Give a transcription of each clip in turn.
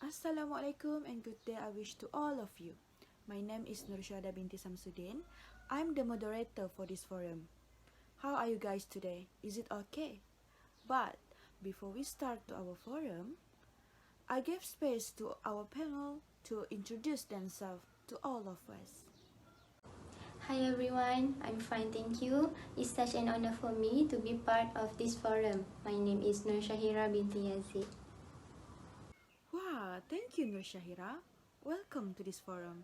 Assalamualaikum and good day I wish to all of you. My name is NURSYUADAH binti SAMSUDIN. I'm the moderator for this forum. How are you guys today? Is it okay? But before we start to our forum, I gave space to our panel to introduce themselves to all of us. Hi everyone, I'm fine, thank you. It's such an honor for me to be part of this forum. My name is NURSYAHIRA binti YAZID. Wow, thank you NURSYAHIRA. Welcome to this forum.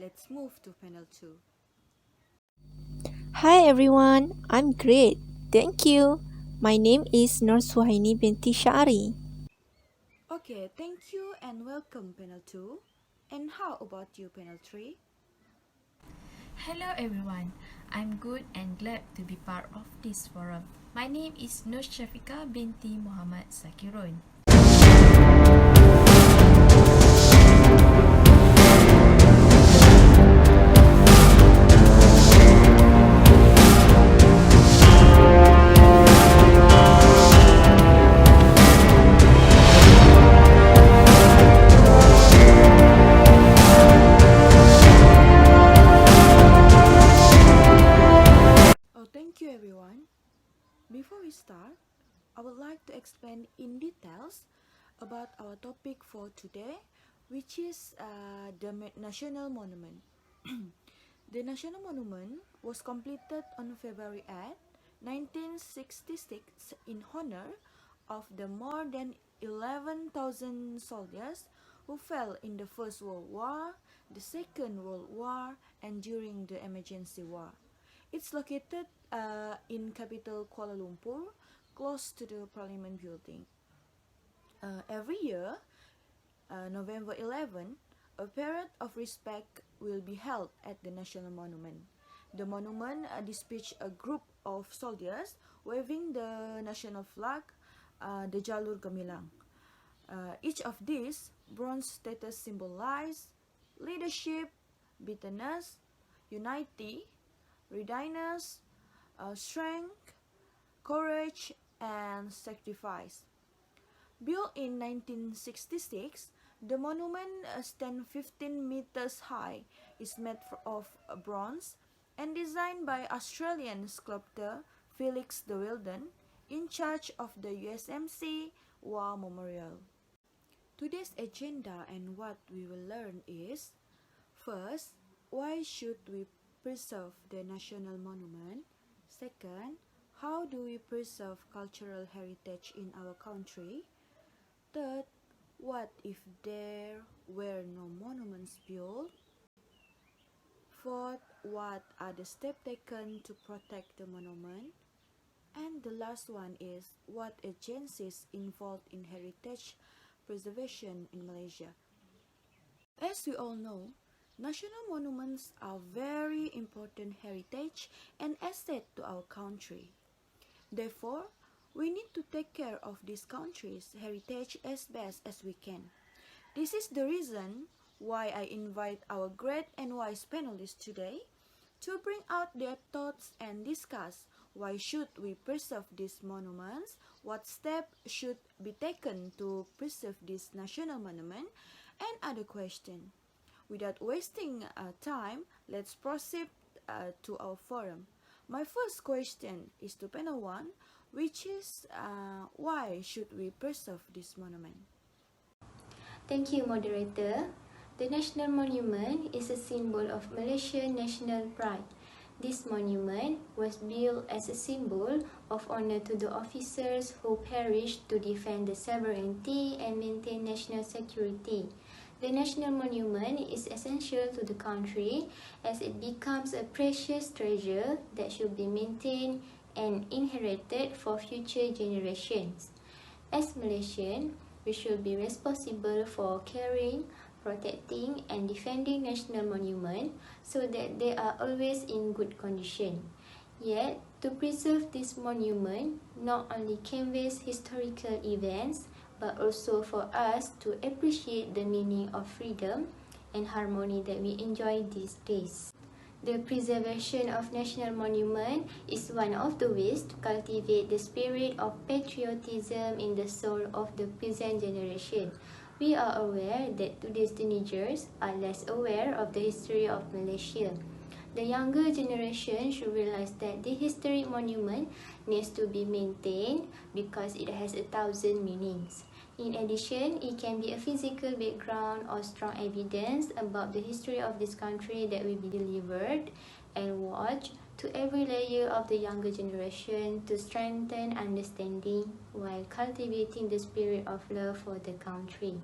Let's move to panel 2. Hi everyone, I'm great. Thank you. My name is NORSUHAINI binti SHAARI. Okay, thank you and welcome panel 2. And how about you panel 3? Hello everyone, I'm good and glad to be part of this forum. My name is SYAFIKA binti Muhammad ZAKIRON. Thank you everyone. Before we start, I would like to explain in details about our topic for today, which is the National Monument. The National Monument was completed on February 8, 1966 in honor of the more than 11,000 soldiers who fell in the First World War, the Second World War, and during the Emergency War. It's located in capital Kuala Lumpur, close to the Parliament building. Every year, November 11, a parade of respect will be held at the National Monument. The monument depicts a group of soldiers waving the national flag, the Jalur Gemilang. Each of these bronze statues symbolize leadership, bitterness, unity, readiness, strength, courage, and sacrifice. Built in 1966, the monument stands 15 meters high, is made of bronze, and designed by Australian sculptor Felix de Wilden, in charge of the USMC War Memorial. Today's agenda and what we will learn is: first, why should we preserve the national monument? Second, how do we preserve cultural heritage in our country? Third, what if there were no monuments built? Fourth, what are the steps taken to protect the monument? And the last one is, what agencies involved in heritage preservation in Malaysia? As we all know, national monuments are very important heritage and asset to our country. Therefore, we need to take care of this country's heritage as best as we can. This is the reason why I invite our great and wise panelists today to bring out their thoughts and discuss why should we preserve these monuments, what steps should be taken to preserve this national monument, and other questions. Without wasting time, let's proceed to our forum. My first question is to panel 1, which is why should we preserve this monument? Thank you, moderator. The National Monument is a symbol of Malaysian national pride. This monument was built as a symbol of honor to the officers who perished to defend the sovereignty and maintain national security. The National Monument is essential to the country as it becomes a precious treasure that should be maintained and inherited for future generations. As Malaysians, we should be responsible for caring, protecting, and defending national monuments so that they are always in good condition. Yet, to preserve this monument not only conveys historical events, but also for us to appreciate the meaning of freedom and harmony that we enjoy these days. The preservation of national monument is one of the ways to cultivate the spirit of patriotism in the soul of the present generation. We are aware that today's teenagers are less aware of the history of Malaysia. The younger generation should realize that the historic monument needs to be maintained because it has 1,000 meanings. In addition, it can be a physical background or strong evidence about the history of this country that will be delivered and watched to every layer of the younger generation to strengthen understanding while cultivating the spirit of love for the country.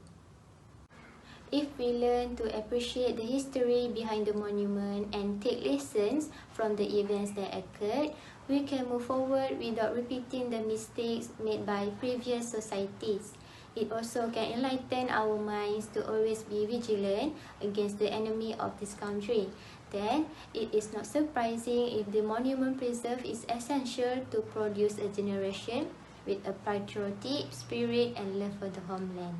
If we learn to appreciate the history behind the monument and take lessons from the events that occurred, we can move forward without repeating the mistakes made by previous societies. It also can enlighten our minds to always be vigilant against the enemy of this country. Then, it is not surprising if the monument preserve is essential to produce a generation with a patriotic spirit and love for the homeland.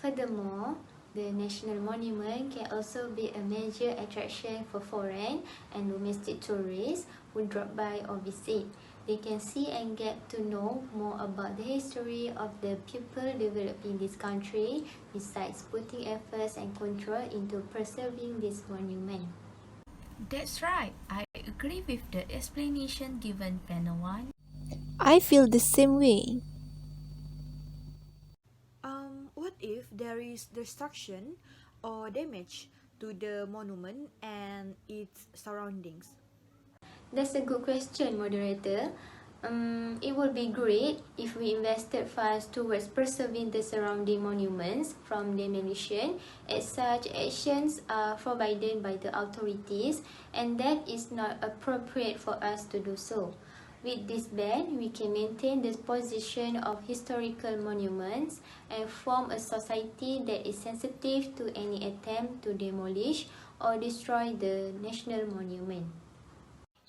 Furthermore, the national monument can also be a major attraction for foreign and domestic tourists who drop by or visit. They can see and get to know more about the history of the people developing this country, besides putting efforts and control into preserving this monument. That's right. I agree with the explanation given panel 1. I feel the same way. What if there is destruction or damage to the monument and its surroundings? That's a good question, moderator. It would be great if we invested funds towards preserving the surrounding monuments from demolition, as such actions are forbidden by the authorities and that is not appropriate for us to do so. With this ban, we can maintain the position of historical monuments and form a society that is sensitive to any attempt to demolish or destroy the national monument.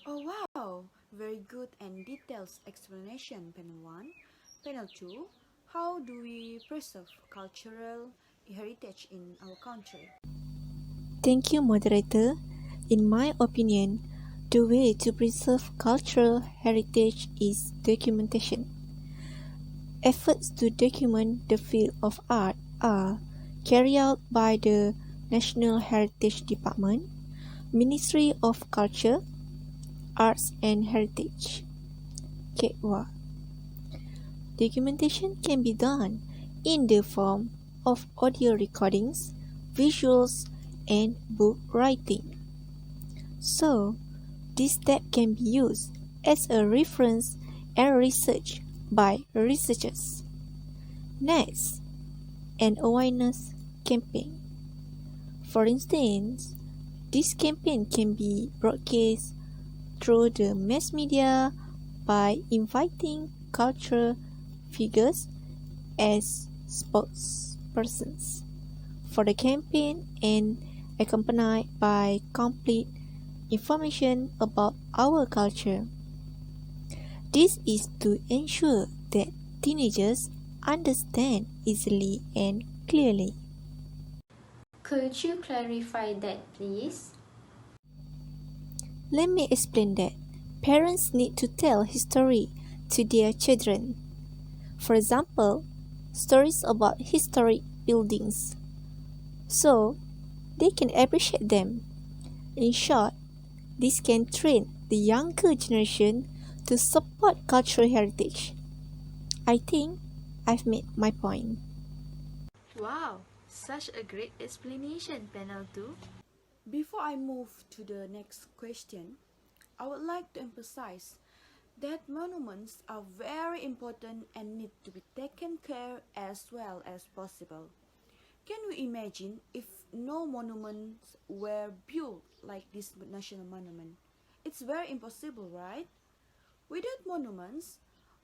Oh wow, very good and detailed explanation, panel 1. Panel 2, how do we preserve cultural heritage in our country? Thank you, moderator. In my opinion, the way to preserve cultural heritage is documentation. Efforts to document the field of art are carried out by the National Heritage Department, Ministry of Culture, Arts and Heritage, KEDWA. Documentation can be done in the form of audio recordings, visuals, and book writing. So, this step can be used as a reference and research by researchers. Next, an awareness campaign. For instance, this campaign can be broadcast through the mass media by inviting cultural figures as spokespersons for the campaign and accompanied by complete information about our culture. This is to ensure that teenagers understand easily and clearly. Could you clarify that, please? Let me explain that. Parents need to tell history to their children. For example, stories about historic buildings, so they can appreciate them. In short, this can train the younger generation to support cultural heritage. I think I've made my point. Wow, such a great explanation, panel 2. Before I move to the next question, I would like to emphasize that monuments are very important and need to be taken care as well as possible. Can we imagine if no monuments were built like this national monument? It's very impossible, right? Without monuments,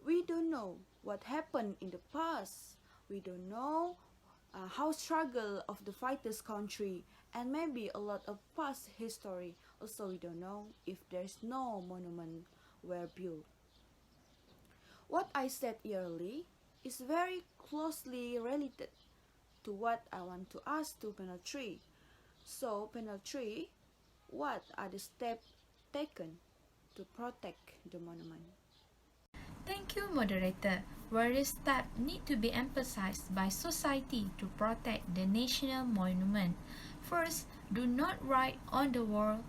we don't know what happened in the past. We don't know how struggle of the fighters country and maybe a lot of past history. Also, we don't know if there's no monument were built. What I said earlier is very closely related to what I want to ask to panel 3. So, panel 3, what are the steps taken to protect the monument? Thank you, moderator. various steps need to be emphasized by society to protect the national monument. First, do not write on the wall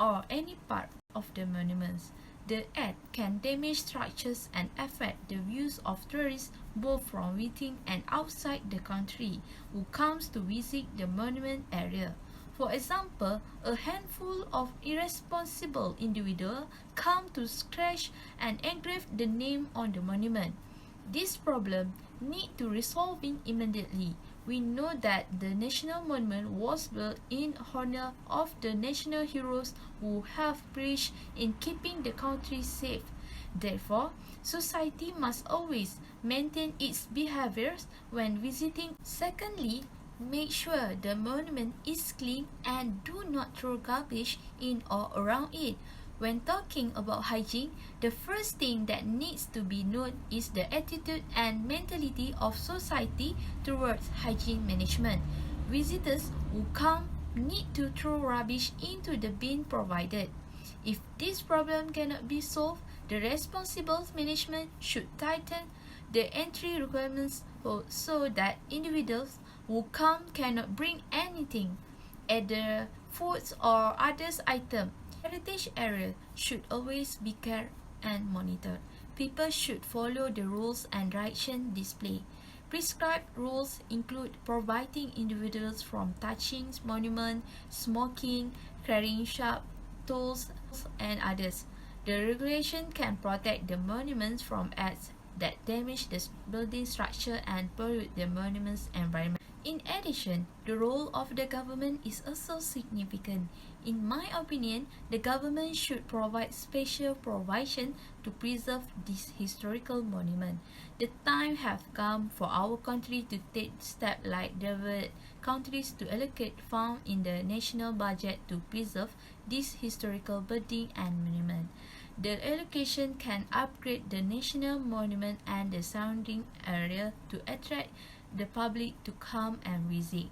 or any part of the monuments. The act can damage structures and affect the views of tourists both from within and outside the country who comes to visit the monument area. For example, a handful of irresponsible individuals come to scratch and engrave the name on the monument. This problem need to resolving immediately. We know that the national monument was built in honor of the national heroes who have perished in keeping the country safe. Therefore, society must always maintain its behaviors when visiting. Secondly, make sure the monument is clean and do not throw garbage in or around it. When talking about hygiene, the first thing that needs to be known is the attitude and mentality of society towards hygiene management. Visitors who come need to throw rubbish into the bin provided. If this problem cannot be solved, the responsible management should tighten the entry requirements so that individuals who come cannot bring anything, either foods or other items. Heritage area should always be cared and monitored. People should follow the rules and direction displayed. Prescribed rules include prohibiting individuals from touching monument, smoking, carrying sharp tools, and others. The regulation can protect the monuments from acts that damage the building structure and pollute the monument's environment. In addition, the role of the government is also significant. In my opinion, the government should provide special provision to preserve this historical monument. The time has come for our country to take steps like developed countries to allocate funds in the national budget to preserve this historical building and monument. The allocation can upgrade the national monument and the surrounding area to attract the public to come and visit.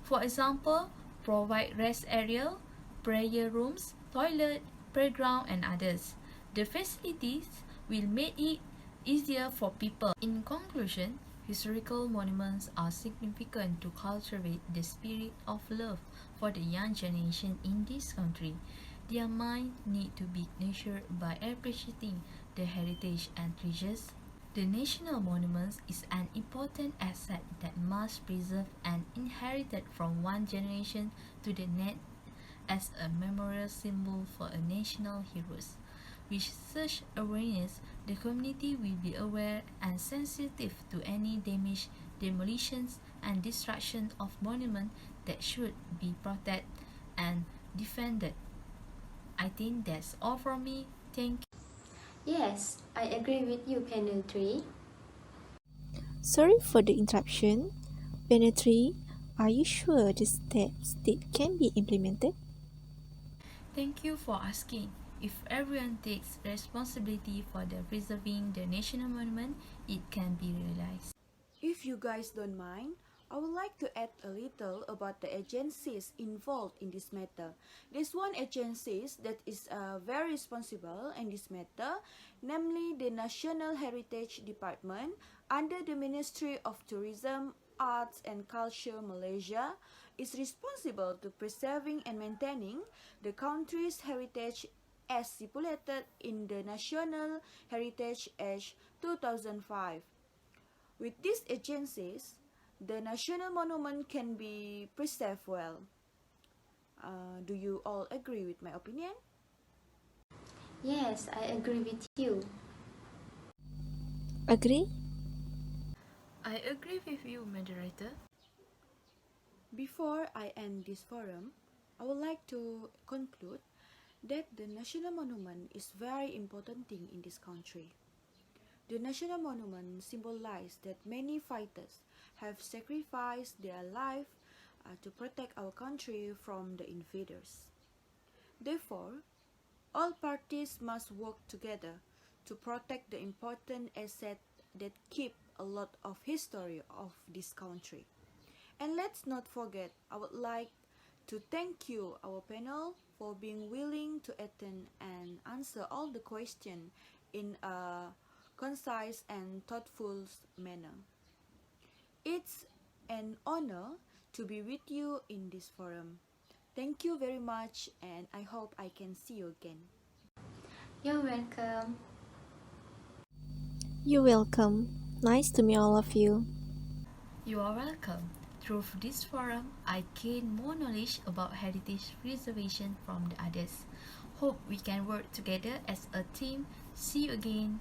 For example, provide rest area, prayer rooms, toilet, playground, and others. The facilities will make it easier for people. In conclusion, historical monuments are significant to cultivate the spirit of love for the young generation in this country. Their mind need to be nurtured by appreciating the heritage and treasures. The national monuments is an important asset that must be preserved and inherited from one generation to the next as a memorial symbol for a national heroes. With such awareness, the community will be aware and sensitive to any damage, demolitions, and destruction of monuments that should be protected and defended. I think that's all from me. Thank you. Yes, I agree with you, Panel 3. Sorry for the interruption. Panel 3, are you sure the steps that can be implemented? Thank you for asking. If everyone takes responsibility for the preserving the national monument, it can be realized. If you guys don't mind, I would like to add a little about the agencies involved in this matter. There's one agency that is very responsible in this matter, namely the National Heritage Department under the Ministry of Tourism, Arts and Culture Malaysia is responsible to preserving and maintaining the country's heritage as stipulated in the National Heritage Act 2005. With these agencies, the national monument can be preserved well. Do you all agree with my opinion? Yes, I agree with you. Agree? I agree with you, moderator. Before I end this forum, I would like to conclude that the national monument is very important thing in this country. The national monument symbolizes that many fighters have sacrificed their life to protect our country from the invaders. Therefore, all parties must work together to protect the important asset that keep a lot of history of this country. And let's not forget, I would like to thank you, our panel, for being willing to attend and answer all the questions in a concise and thoughtful manner. It's an honor to be with you in this forum. Thank you very much, and I hope I can see you again. You're welcome. You're welcome. Nice to meet all of you. You are welcome. Through this forum, I gain more knowledge about heritage preservation from the others. Hope we can work together as a team. See you again.